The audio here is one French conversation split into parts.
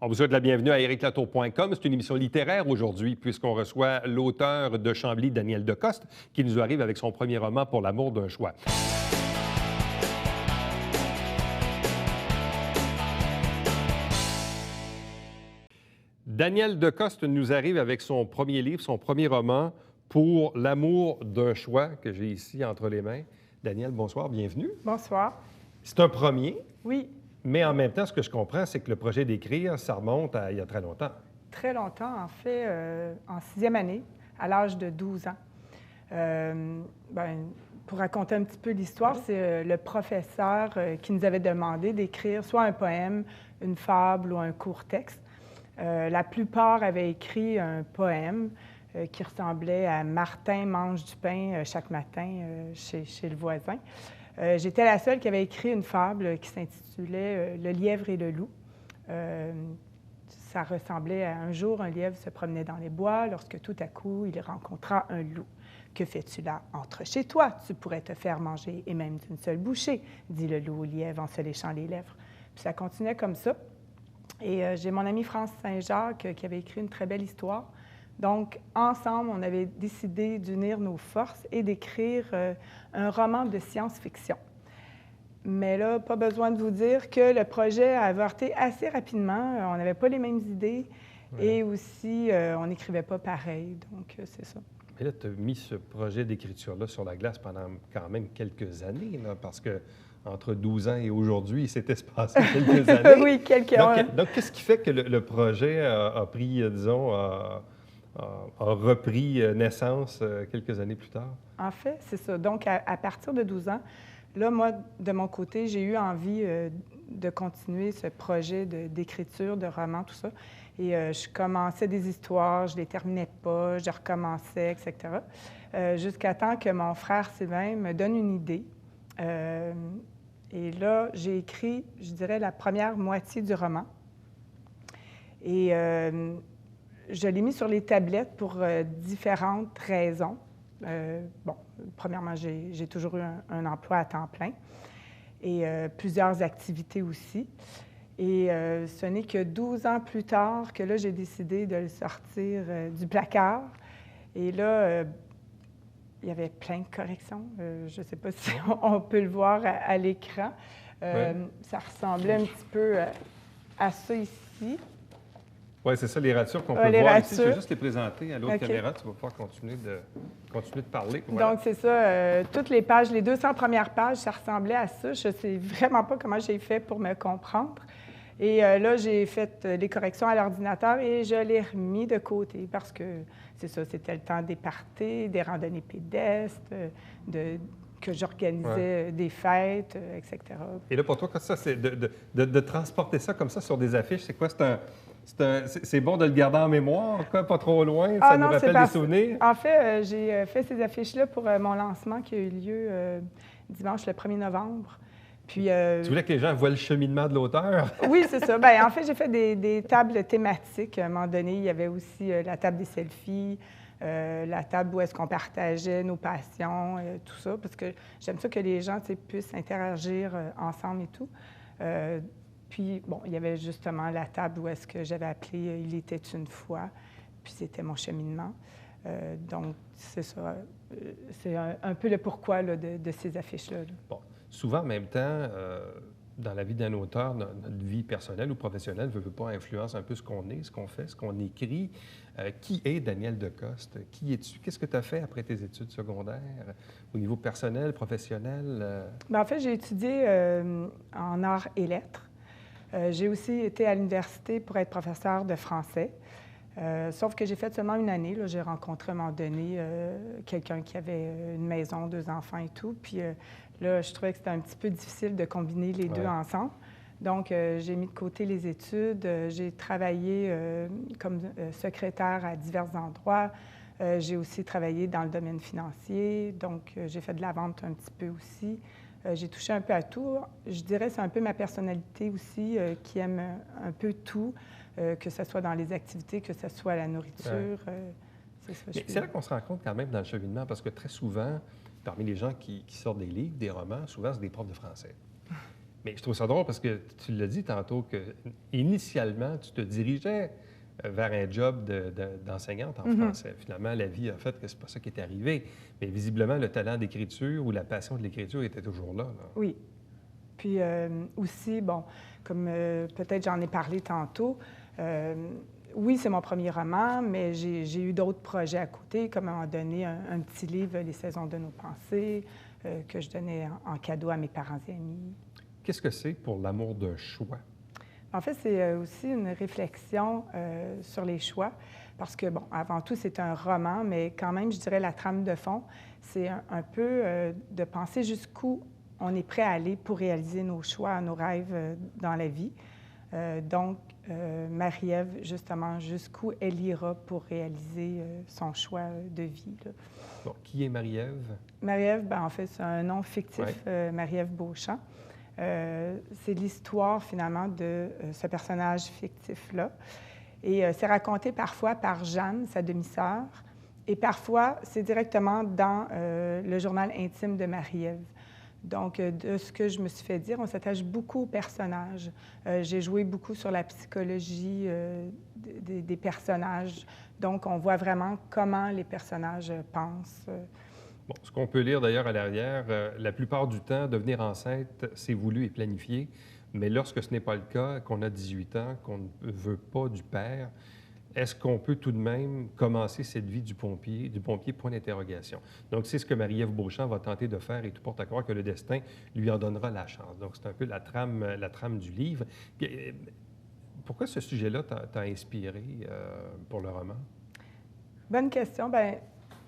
On vous souhaite la bienvenue à ériclatour.com. C'est une émission littéraire aujourd'hui, puisqu'on reçoit l'auteur de Chambly, Daniel Decoste, qui nous arrive avec son premier roman Pour l'amour d'un choix. Daniel Decoste nous arrive avec son premier livre, son premier roman, Pour l'amour d'un choix, que j'ai ici entre les mains. Daniel, bonsoir, bienvenue. Bonsoir. C'est un premier. Oui. Mais en même temps, ce que je comprends, c'est que le projet d'écrire, ça remonte à il y a très longtemps. Très longtemps, en fait, en 6e année, à l'âge de 12 ans. Pour raconter un petit peu l'histoire, c'est le professeur qui nous avait demandé d'écrire soit un poème, une fable ou un court texte. La plupart avaient écrit un poème qui ressemblait à Martin mange du pain chaque matin chez le voisin. J'étais la seule qui avait écrit une fable qui s'intitulait Le lièvre et le loup. Ça ressemblait à un jour, un lièvre se promenait dans les bois lorsque tout à coup, il rencontra un loup. « Que fais-tu là? Entre chez toi, tu pourrais te faire manger, et même d'une seule bouchée, dit le loup au lièvre en se léchant les lèvres. » Puis ça continuait comme ça. Et j'ai mon ami France Saint-Jacques qui avait écrit une très belle histoire. Donc, ensemble, on avait décidé d'unir nos forces et d'écrire un roman de science-fiction. Mais là, pas besoin de vous dire que le projet a avorté assez rapidement. On n'avait pas les mêmes idées et aussi, on n'écrivait pas pareil. Donc, c'est ça. Mais là, tu as mis ce projet d'écriture-là sur la glace pendant quand même quelques années, là, parce que entre 12 ans et aujourd'hui, il s'était passé quelques années. Oui, quelques années. Donc, qu'est-ce qui fait que le projet a pris, disons, a repris naissance quelques années plus tard? En fait, c'est ça. Donc, à partir de 12 ans, là, moi, de mon côté, j'ai eu envie de continuer ce projet d'écriture, de roman, tout ça. Et je commençais des histoires, je ne les terminais pas, je recommençais, etc. Jusqu'à temps que mon frère Sylvain me donne une idée. Et là, j'ai écrit, je dirais, la première moitié du roman. Et je l'ai mis sur les tablettes pour différentes raisons. Premièrement, j'ai toujours eu un emploi à temps plein et plusieurs activités aussi. Et ce n'est que 12 ans plus tard que là, j'ai décidé de le sortir du placard. Et là, il y avait plein de corrections. Je ne sais pas si on peut le voir à l'écran. Ça ressemblait un petit peu à ça ici. Oui, c'est ça, les ratures qu'on peut voir ici. Je vais juste les présenter à l'autre caméra. Tu vas pouvoir continuer de parler. Voilà. Donc, c'est ça. Toutes les pages, les 200 premières pages, ça ressemblait à ça. Je ne sais vraiment pas comment j'ai fait pour me comprendre. Et là, j'ai fait les corrections à l'ordinateur et je l'ai remis de côté parce que, c'est ça, c'était le temps des parties, des randonnées pédestres, que j'organisais des fêtes, etc. Et là, pour toi, ça, c'est de transporter ça comme ça sur des affiches, c'est quoi? C'est bon de le garder en mémoire, quoi, pas trop loin? Ça nous rappelle des souvenirs? En fait, j'ai fait ces affiches-là pour mon lancement qui a eu lieu dimanche le 1er novembre. Puis, tu voulais que les gens voient le cheminement de l'auteur? Oui, c'est ça. Bien, en fait, j'ai fait des tables thématiques. À un moment donné, il y avait aussi la table des selfies, la table où est-ce qu'on partageait nos passions, tout ça, parce que j'aime ça que les gens puissent interagir ensemble et tout. Puis, bon, il y avait justement la table où est-ce que j'avais appelé « Il était une fois », puis c'était mon cheminement. Donc, c'est ça. C'est un peu le pourquoi là, de ces affiches-là. Bon. Souvent, en même temps, dans la vie d'un auteur, notre vie personnelle ou professionnelle ne veut pas influence un peu ce qu'on est, ce qu'on fait, ce qu'on écrit. Qui est Daniel Decoste? Qui es-tu? Qu'est-ce que tu as fait après tes études secondaires au niveau personnel, professionnel? Bien, en fait, j'ai étudié en arts et lettres. J'ai aussi été à l'université pour être professeur de français. Sauf que j'ai fait seulement une année. Là, j'ai rencontré à un moment donné quelqu'un qui avait une maison, 2 enfants et tout. Puis là, je trouvais que c'était un petit peu difficile de combiner les deux ensemble. Donc, j'ai mis de côté les études. J'ai travaillé comme secrétaire à divers endroits. J'ai aussi travaillé dans le domaine financier. Donc, j'ai fait de la vente un petit peu aussi. J'ai touché un peu à tout. Je dirais que c'est un peu ma personnalité aussi qui aime un peu tout, que ce soit dans les activités, que ce soit la nourriture. C'est là qu'on se rend compte quand même dans le cheminement, parce que très souvent, parmi les gens qui sortent des livres, des romans, souvent, c'est des profs de français. Mais je trouve ça drôle parce que tu l'as dit tantôt que initialement, tu te dirigeais vers un job d'enseignante en français. Finalement, la vie a fait que c'est pas ça qui est arrivé. Mais visiblement, le talent d'écriture ou la passion de l'écriture était toujours là. Oui. Puis aussi, bon, comme peut-être j'en ai parlé tantôt, oui, c'est mon premier roman, mais j'ai eu d'autres projets à côté, comme à un moment donné, un petit livre, Les saisons de nos pensées, que je donnais en cadeau à mes parents et amis. Qu'est-ce que c'est pour l'amour d'un choix? En fait, c'est aussi une réflexion sur les choix, parce que, bon, avant tout, c'est un roman, mais quand même, je dirais la trame de fond, c'est un peu de penser jusqu'où on est prêt à aller pour réaliser nos choix, nos rêves dans la vie. Donc, Marie-Ève, justement, jusqu'où elle ira pour réaliser son choix de vie, là. Bon, qui est Marie-Ève? Marie-Ève, ben, en fait, c'est un nom fictif, Ouais. Marie-Ève Beauchamp. C'est l'histoire, finalement, de ce personnage fictif-là. Et c'est raconté parfois par Jeanne, sa demi-sœur, et parfois, c'est directement dans le journal intime de Marie-Ève. Donc, de ce que je me suis fait dire, on s'attache beaucoup aux personnages. J'ai joué beaucoup sur la psychologie des personnages. Donc, on voit vraiment comment les personnages pensent. Bon, ce qu'on peut lire d'ailleurs à l'arrière, la plupart du temps, devenir enceinte, c'est voulu et planifié. Mais lorsque ce n'est pas le cas, qu'on a 18 ans, qu'on ne veut pas du père, est-ce qu'on peut tout de même commencer cette vie du pompier, point d'interrogation? Donc, c'est ce que Marie-Ève Beauchamp va tenter de faire et tout porte à croire que le destin lui en donnera la chance. Donc, c'est un peu la trame du livre. Puis, pourquoi ce sujet-là t'a inspiré pour le roman? Bonne question. Bien,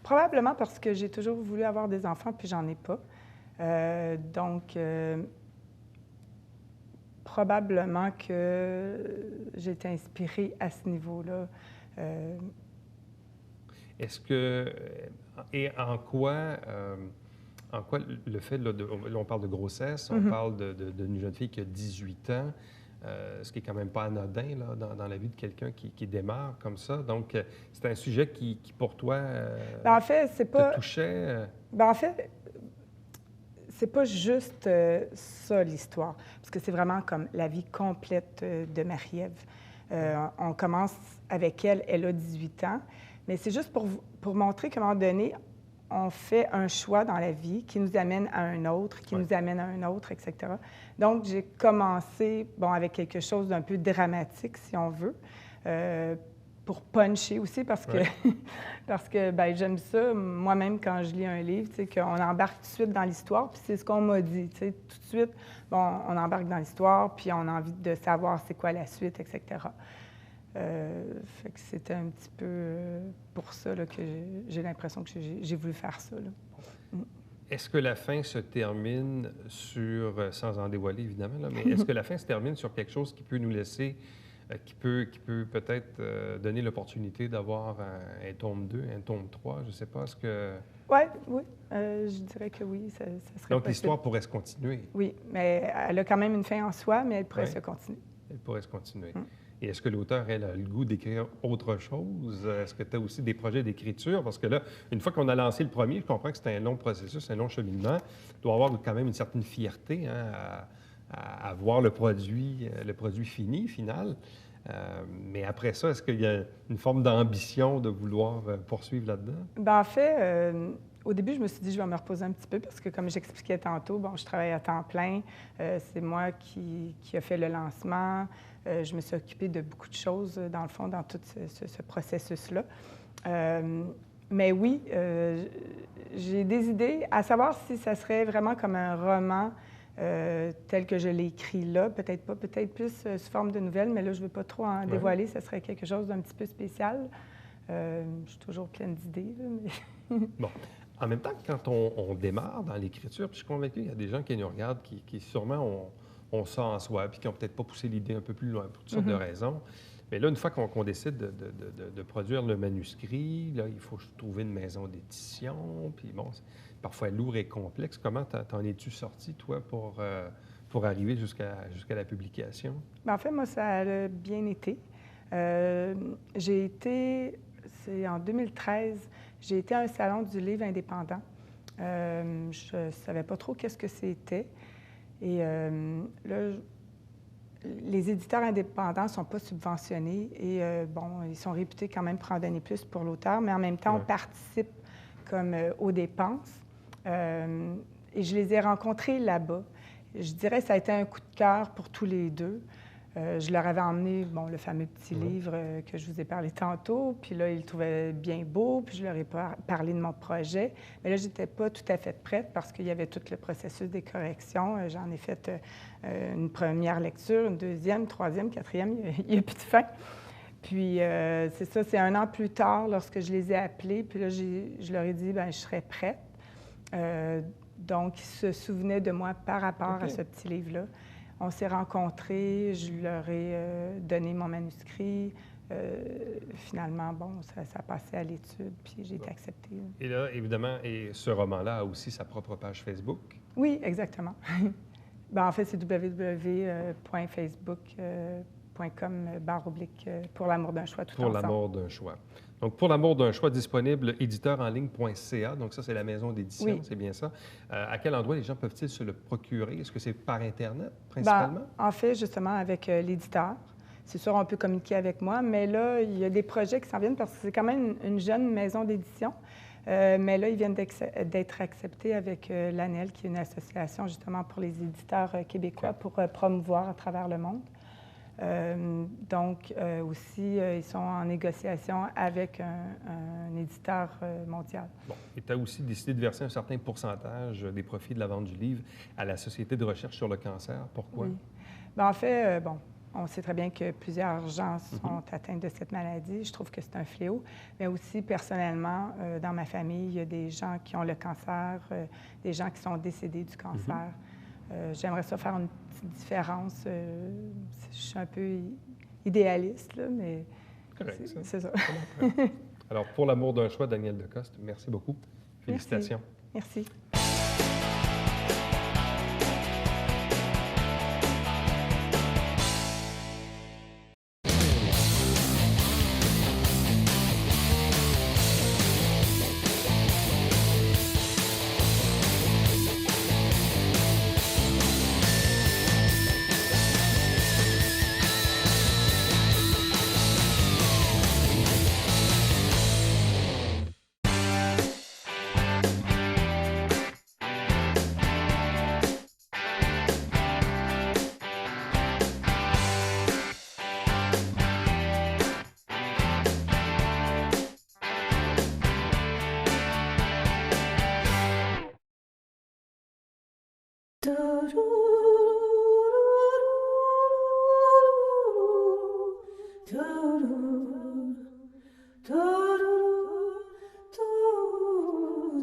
probablement parce que j'ai toujours voulu avoir des enfants, puis j'en ai pas. Donc, probablement que j'ai été inspirée à ce niveau-là. Est-ce que... Et en quoi le fait, là, là, on parle de grossesse, on parle d'une jeune fille qui a 18 ans, ce qui est quand même pas anodin là, dans la vie de quelqu'un qui démarre comme ça. Donc, c'est un sujet qui pour toi, Bien, en fait, c'est pas... te touchait. Bien, en fait, c'est pas juste ça, l'histoire, parce que c'est vraiment comme la vie complète de Marie-Ève. On commence avec elle, elle a 18 ans, mais c'est juste pour montrer qu'à un moment donné, on fait un choix dans la vie qui nous amène à un autre, qui nous amène à un autre, etc. Donc, j'ai commencé, bon, avec quelque chose d'un peu dramatique, si on veut, pour puncher aussi, parce que, parce que ben, j'aime ça, moi-même, quand je lis un livre, tu sais, qu'on embarque tout de suite dans l'histoire, puis c'est ce qu'on m'a dit, tu sais, tout de suite, bon, on embarque dans l'histoire, puis on a envie de savoir c'est quoi la suite, etc. Fait que c'était un petit peu pour ça là, que j'ai l'impression que j'ai voulu faire ça, là. Est-ce que la fin se termine sur, sans en dévoiler évidemment, là, mais est-ce que la fin se termine sur quelque chose qui peut nous laisser, qui peut peut-être donner l'opportunité d'avoir un tome 2, un tome 3, je ne sais pas, est-ce que... Oui, je dirais que oui, ça serait Donc possible. l'histoire pourrait se continuer. Oui, mais elle a quand même une fin en soi, mais elle pourrait se continuer. Elle pourrait se continuer. Et est-ce que l'auteur, elle, a le goût d'écrire autre chose? Est-ce que tu as aussi des projets d'écriture? Parce que là, une fois qu'on a lancé le premier, je comprends que c'est un long processus, un long cheminement. Il doit y avoir quand même une certaine fierté à voir le produit fini, final. Mais après ça, est-ce qu'il y a une forme d'ambition de vouloir poursuivre là-dedans? Bien, en fait, au début, je me suis dit, je vais me reposer un petit peu parce que, comme j'expliquais tantôt, bon, je travaille à temps plein. C'est moi qui a fait le lancement. Je me suis occupée de beaucoup de choses, dans le fond, dans tout ce processus-là. Mais oui, j'ai des idées, à savoir si ça serait vraiment comme un roman tel que je l'ai écrit là, peut-être pas, peut-être plus sous forme de nouvelle, mais là, je ne veux pas trop en dévoiler, ça serait quelque chose d'un petit peu spécial. Je suis toujours pleine d'idées, là, mais... Bon. En même temps, quand on démarre dans l'écriture, puis je suis convaincu qu'il y a des gens qui nous regardent qui sûrement ont ça en soi, puis qui n'ont peut-être pas poussé l'idée un peu plus loin pour toutes sortes de raisons. Mais là, une fois qu'on décide de produire le manuscrit, là, il faut trouver une maison d'édition, puis bon, c'est parfois lourd et complexe. Comment t'en es-tu sorti, toi, pour arriver jusqu'à la publication? Bien, en fait, moi, ça a bien été. C'est en 2013, j'ai été à un salon du livre indépendant. Je ne savais pas trop qu'est-ce que c'était. Et là, les éditeurs indépendants ne sont pas subventionnés et bon, ils sont réputés quand même pour en donner plus pour l'auteur, mais en même temps, on participe comme aux dépenses. Et je les ai rencontrés là-bas. Je dirais que ça a été un coup de cœur pour tous les deux. Je leur avais emmené bon, le fameux petit livre que je vous ai parlé tantôt, puis là, ils le trouvaient bien beau, puis je leur ai parlé de mon projet. Mais là, je n'étais pas tout à fait prête parce qu'il y avait tout le processus des corrections. J'en ai fait une première lecture, une deuxième, troisième, quatrième, il n'y a plus de fin. Puis, c'est ça, c'est 1 an plus tard, lorsque je les ai appelés, puis là, je leur ai dit, bien, je serais prête. Donc, ils se souvenaient de moi par rapport à ce petit livre-là. On s'est rencontrés, je leur ai donné mon manuscrit. Finalement, bon, ça passait à l'étude, puis j'ai été acceptée. Et là, évidemment, et ce roman-là a aussi sa propre page Facebook. Oui, exactement. En fait, c'est www.facebook.com// Pour l'amour d'un choix tout ensemble. Pour l'amour d'un choix. Donc, Pour l'amour d'un choix, disponible éditeurenligne.ca. Donc, ça, c'est la maison d'édition, c'est bien ça. À quel endroit les gens peuvent-ils se le procurer? Est-ce que c'est par Internet, principalement? En fait, justement, avec l'éditeur. C'est sûr, on peut communiquer avec moi, mais là, il y a des projets qui s'en viennent parce que c'est quand même une jeune maison d'édition. Mais là, ils viennent d'être acceptés avec l'ANEL, qui est une association justement pour les éditeurs québécois pour promouvoir à travers le monde. Donc, aussi, ils sont en négociation avec un éditeur mondial. Bon. Et tu as aussi décidé de verser un certain pourcentage des profits de la vente du livre à la Société de recherche sur le cancer. Pourquoi? Oui. En fait, on sait très bien que plusieurs gens sont atteints de cette maladie. Je trouve que c'est un fléau. Mais aussi, personnellement, dans ma famille, il y a des gens qui ont le cancer, des gens qui sont décédés du cancer. J'aimerais ça faire une petite différence. Je suis un peu idéaliste, là, mais c'est ça. Alors, Pour l'amour d'un choix, Danielle Decoste, merci beaucoup. Félicitations. Merci.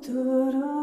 Do